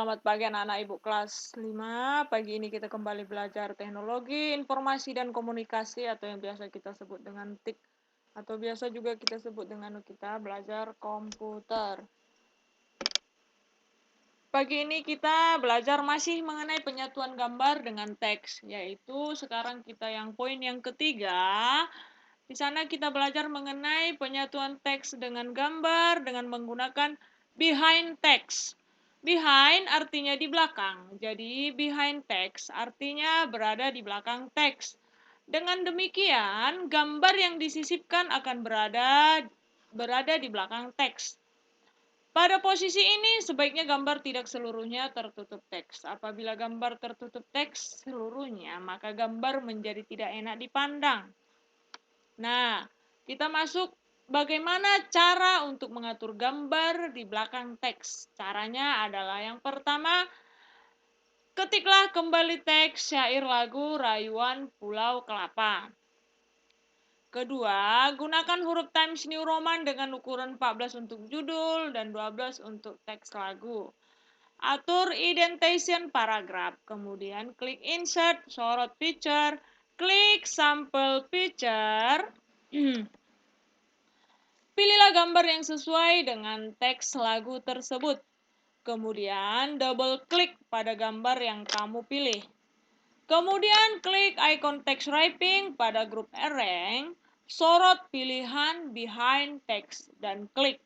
Selamat pagi anak-anak Ibu kelas 5. Pagi ini kita kembali belajar teknologi, informasi, dan komunikasi atau yang biasa kita sebut dengan TIK. Atau biasa juga kita sebut dengan kita belajar komputer. Pagi ini kita belajar masih mengenai penyatuan gambar dengan teks, yaitu sekarang kita yang poin yang ketiga. Di sana kita belajar mengenai penyatuan teks dengan gambar dengan menggunakan behind text. Behind artinya di belakang, jadi behind text artinya berada di belakang teks. Dengan demikian, gambar yang disisipkan akan berada di belakang teks. Pada posisi ini, sebaiknya gambar tidak seluruhnya tertutup teks. Apabila gambar tertutup teks seluruhnya, maka gambar menjadi tidak enak dipandang. Nah, kita masuk bagaimana cara untuk mengatur gambar di belakang teks. Caranya adalah yang pertama, ketiklah kembali teks syair lagu Rayuan Pulau Kelapa. Kedua, gunakan huruf Times New Roman dengan ukuran 14 untuk judul dan 12 untuk teks lagu. Atur indentation paragraf, kemudian klik insert, sorot picture, klik sample picture. Pilihlah gambar yang sesuai dengan teks lagu tersebut. Kemudian double klik pada gambar yang kamu pilih. Kemudian klik icon text wrapping pada grup arrange, sorot pilihan behind text dan klik.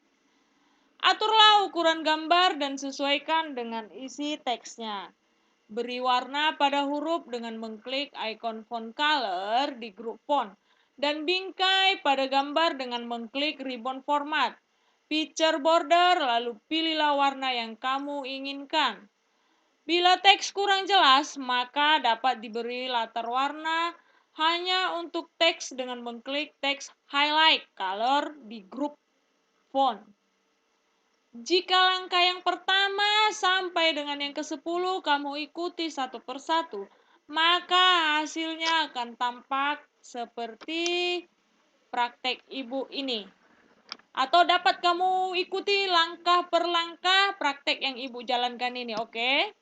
Aturlah ukuran gambar dan sesuaikan dengan isi teksnya. Beri warna pada huruf dengan mengklik icon font color di grup font. Dan bingkai pada gambar dengan mengklik ribbon format. Picture border, lalu pilihlah warna yang kamu inginkan. Bila teks kurang jelas, maka dapat diberi latar warna hanya untuk teks dengan mengklik teks highlight color di grup font. Jika langkah yang pertama sampai dengan yang ke-10 kamu ikuti satu persatu, maka hasilnya akan tampak seperti praktek ibu ini. Atau dapat kamu ikuti langkah per langkah praktek yang ibu jalankan ini, oke?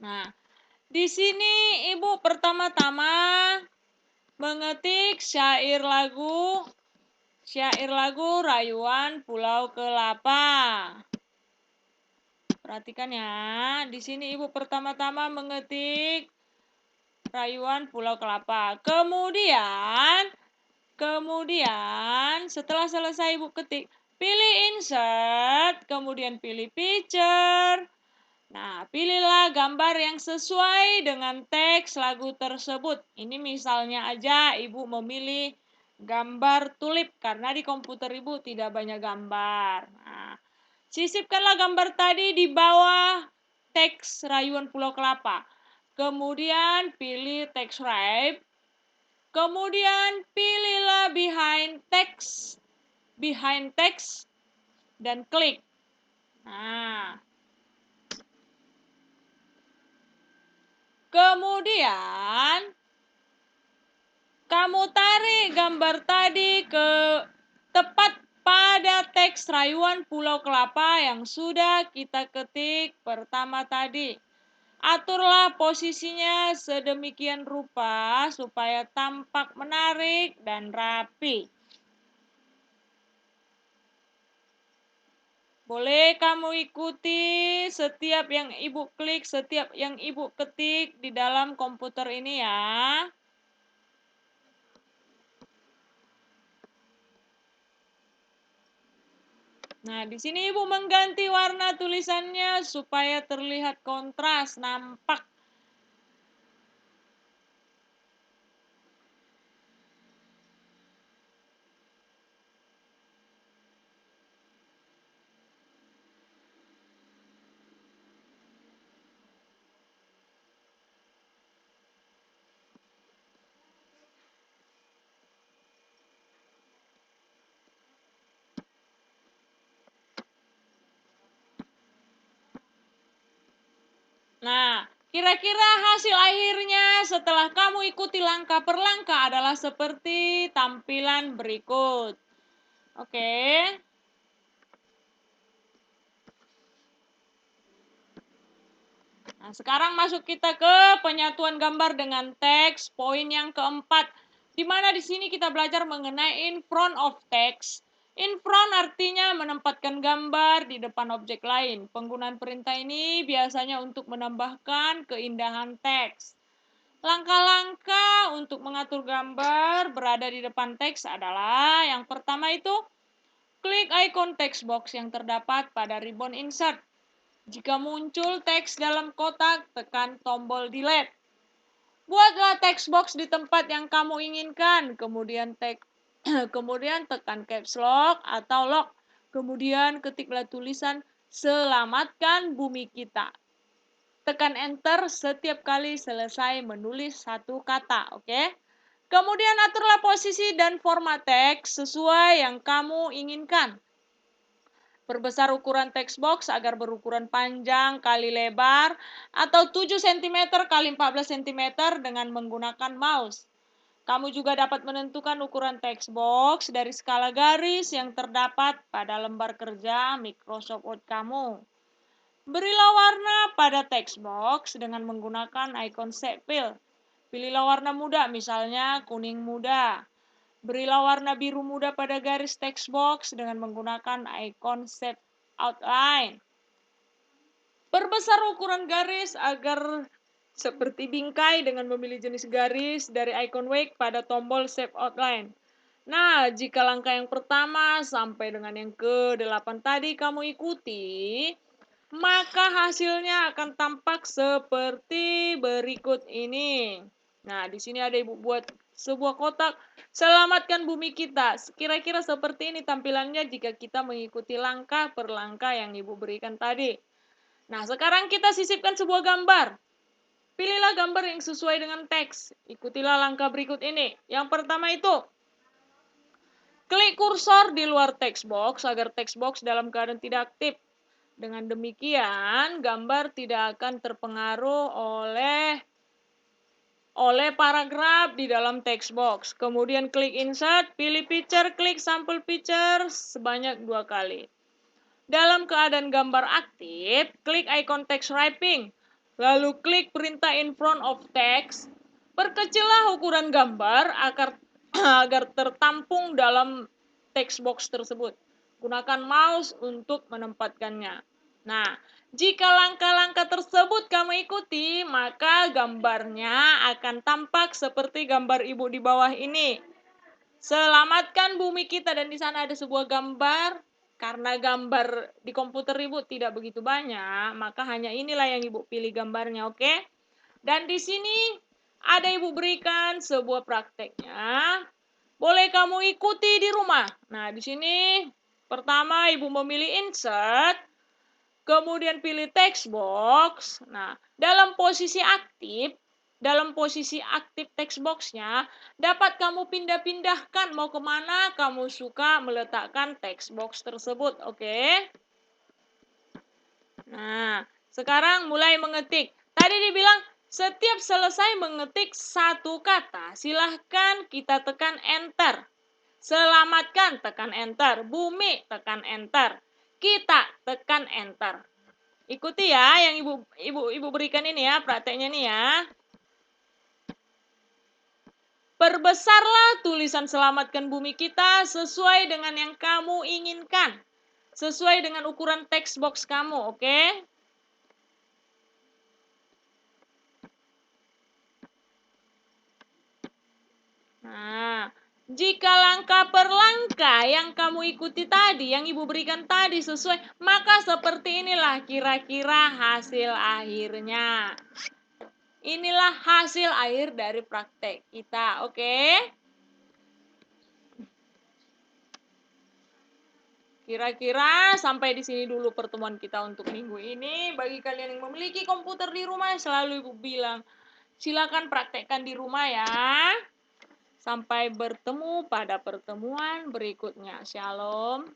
Nah, di sini ibu pertama-tama mengetik syair lagu Rayuan Pulau Kelapa. Perhatikan ya, di sini ibu pertama-tama mengetik Rayuan Pulau Kelapa. Kemudian setelah selesai ibu ketik, pilih insert, kemudian pilih picture. Nah, pilihlah gambar yang sesuai dengan teks lagu tersebut. Ini misalnya aja ibu memilih gambar tulip karena di komputer ibu tidak banyak gambar. Nah, sisipkanlah gambar tadi di bawah teks Rayuan Pulau Kelapa. Kemudian pilih text wrap. Kemudian pilihlah behind text dan klik. Nah, kemudian kamu tarik gambar tadi ke tepat pada teks Rayuan Pulau Kelapa yang sudah kita ketik pertama tadi. Aturlah posisinya sedemikian rupa supaya tampak menarik dan rapi. Boleh kamu ikuti setiap yang ibu klik, setiap yang ibu ketik di dalam komputer ini ya. Nah, di sini ibu mengganti warna tulisannya supaya terlihat kontras, nampak. Nah, kira-kira hasil akhirnya setelah kamu ikuti langkah per langkah adalah seperti tampilan berikut. Oke. Nah, sekarang masuk kita ke penyatuan gambar dengan teks, poin yang keempat. Di mana di sini kita belajar mengenai in front of text. In front artinya menempatkan gambar di depan objek lain. Penggunaan perintah ini biasanya untuk menambahkan keindahan teks. Langkah-langkah untuk mengatur gambar berada di depan teks adalah yang pertama itu, klik ikon text box yang terdapat pada ribbon insert. Jika muncul teks dalam kotak, tekan tombol delete. Buatlah text box di tempat yang kamu inginkan, kemudian tekan caps lock atau lock. Kemudian ketiklah tulisan "Selamatkan Bumi Kita". Tekan enter setiap kali selesai menulis satu kata, oke? Kemudian aturlah posisi dan format teks sesuai yang kamu inginkan. Perbesar ukuran text box agar berukuran panjang kali lebar atau 7 cm kali 14 cm dengan menggunakan mouse. Kamu juga dapat menentukan ukuran text box dari skala garis yang terdapat pada lembar kerja Microsoft Word kamu. Berilah warna pada text box dengan menggunakan ikon shape fill. Pilihlah warna muda, misalnya kuning muda. Berilah warna biru muda pada garis text box dengan menggunakan ikon shape outline. Perbesar ukuran garis agar seperti bingkai dengan memilih jenis garis dari ikon wake pada tombol shape outline. Nah, jika langkah yang pertama sampai dengan yang ke-8 tadi kamu ikuti, maka hasilnya akan tampak seperti berikut ini. Nah, di sini ada Ibu buat sebuah kotak, "Selamatkan Bumi Kita". Kira-kira seperti ini tampilannya jika kita mengikuti langkah per langkah yang Ibu berikan tadi. Nah, sekarang kita sisipkan sebuah gambar. Pilihlah gambar yang sesuai dengan teks. Ikutilah langkah berikut ini. Yang pertama itu, klik kursor di luar text box agar text box dalam keadaan tidak aktif. Dengan demikian, gambar tidak akan terpengaruh oleh paragraf di dalam text box. Kemudian klik insert, pilih picture, klik sampel picture sebanyak 2 kali. Dalam keadaan gambar aktif, klik ikon text wrapping. Lalu klik perintah in front of text. Perkecillah ukuran gambar agar tertampung dalam text box tersebut. Gunakan mouse untuk menempatkannya. Nah, jika langkah-langkah tersebut kamu ikuti, maka gambarnya akan tampak seperti gambar Ibu di bawah ini. Selamatkan Bumi Kita, dan di sana ada sebuah gambar. Karena gambar di komputer Ibu tidak begitu banyak, maka hanya inilah yang Ibu pilih gambarnya, oke? Dan di sini ada Ibu berikan sebuah prakteknya. Boleh kamu ikuti di rumah. Nah, di sini pertama Ibu memilih insert, kemudian pilih text box. Nah, dalam posisi aktif text box-nya, dapat kamu pindah-pindahkan mau kemana kamu suka meletakkan text box tersebut, oke? Nah, sekarang mulai mengetik. Tadi dibilang setiap selesai mengetik satu kata, silahkan kita tekan enter. Selamatkan, tekan enter. Bumi, tekan enter. Kita, tekan enter. Ikuti ya yang ibu berikan ini ya, prakteknya nih ya. Perbesarlah tulisan "Selamatkan Bumi Kita" sesuai dengan yang kamu inginkan. Sesuai dengan ukuran text box kamu, oke? Nah, jika langkah per langkah yang kamu ikuti tadi, yang Ibu berikan tadi sesuai, maka seperti inilah kira-kira hasil akhirnya. Inilah hasil akhir dari praktek kita, oke? Kira-kira sampai di sini dulu pertemuan kita untuk minggu ini. Bagi kalian yang memiliki komputer di rumah, selalu Ibu bilang, silakan praktekkan di rumah ya. Sampai bertemu pada pertemuan berikutnya. Shalom.